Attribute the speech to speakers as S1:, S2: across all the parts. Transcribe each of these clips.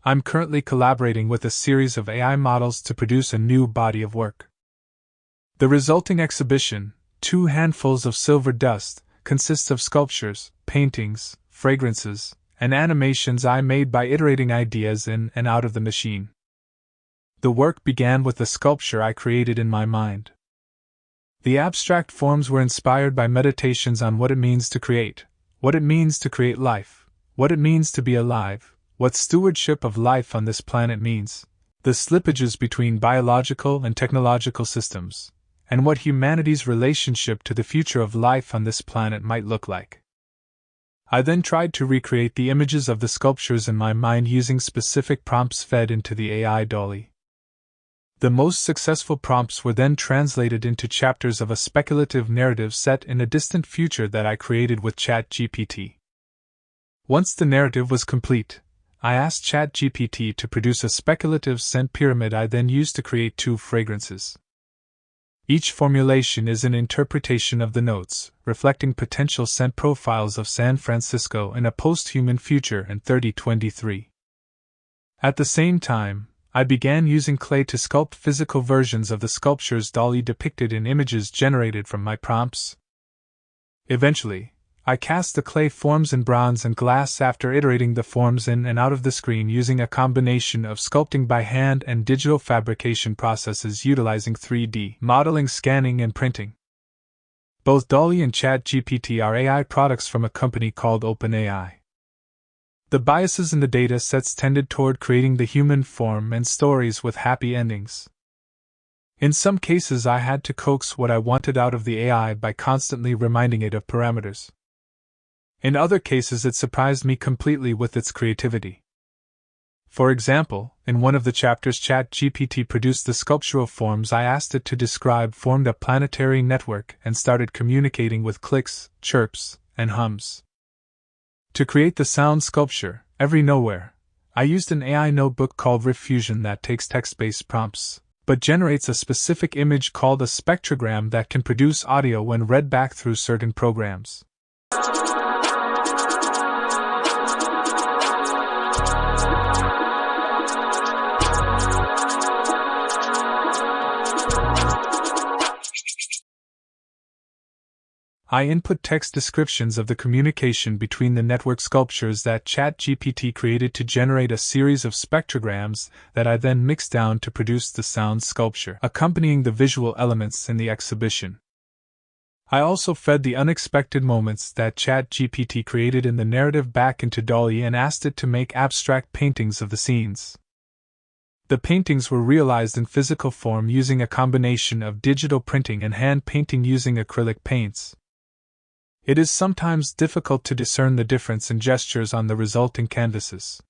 S1: I'm currently collaborating with a series of AI models to produce a new body of work. The resulting exhibition, Two Handfuls of Silver Dust, consists of sculptures, paintings, fragrances, and animations I made by iterating ideas in and out of the machine. The work began with a sculpture I created in my mind. The abstract forms were inspired by meditations on what it means to create, what it means to create life, what it means to be alive, what stewardship of life on this planet means, the slippages between biological and technological systems, and what humanity's relationship to the future of life on this planet might look like. I then tried to recreate the images of the sculptures in my mind using specific prompts fed into the AI dolly. The most successful prompts were then translated into chapters of a speculative narrative set in a distant future that I created with ChatGPT. Once the narrative was complete, I asked ChatGPT to produce a speculative scent pyramid I then used to create 2 fragrances. Each formulation is an interpretation of the notes, reflecting potential scent profiles of San Francisco in a post-human future in 3023. At the same time, I began using clay to sculpt physical versions of the sculptures dolly depicted in images generated from my prompts. Eventually, I cast the clay forms in bronze and glass after iterating the forms in and out of the screen using a combination of sculpting by hand and digital fabrication processes utilizing 3D modeling, scanning, and printing. Both Dolly and ChatGPT are AI products from a company called OpenAI. The biases in the data sets tended toward creating the human form and stories with happy endings. In some cases, I had to coax what I wanted out of the AI by constantly reminding it of parameters. In other cases, it surprised me completely with its creativity. For example, in one of the chapters ChatGPT produced the sculptural forms I asked it to describe formed a planetary network and started communicating with clicks, chirps, and hums. To create the sound sculpture, Every Nowhere, I used an AI notebook called Riff-Fusion that takes text-based prompts, but generates a specific image called a spectrogram that can produce audio when read back through certain programs. I input text descriptions of the communication between the network sculptures that ChatGPT created to generate a series of spectrograms that I then mixed down to produce the sound sculpture accompanying the visual elements in the exhibition. I also fed the unexpected moments that ChatGPT created in the narrative back into Dolly and asked it to make abstract paintings of the scenes. The paintings were realized in physical form using a combination of digital printing and hand painting using acrylic paints. It is sometimes difficult to discern the difference in gestures on the resulting canvases.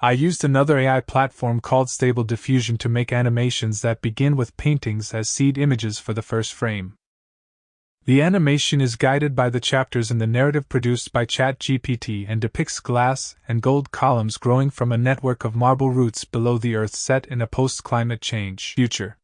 S1: I used another AI platform called Stable Diffusion to make animations that begin with paintings as seed images for the first frame. The animation is guided by the chapters in the narrative produced by ChatGPT and depicts glass and gold columns growing from a network of marble roots below the Earth set in a post-climate change future.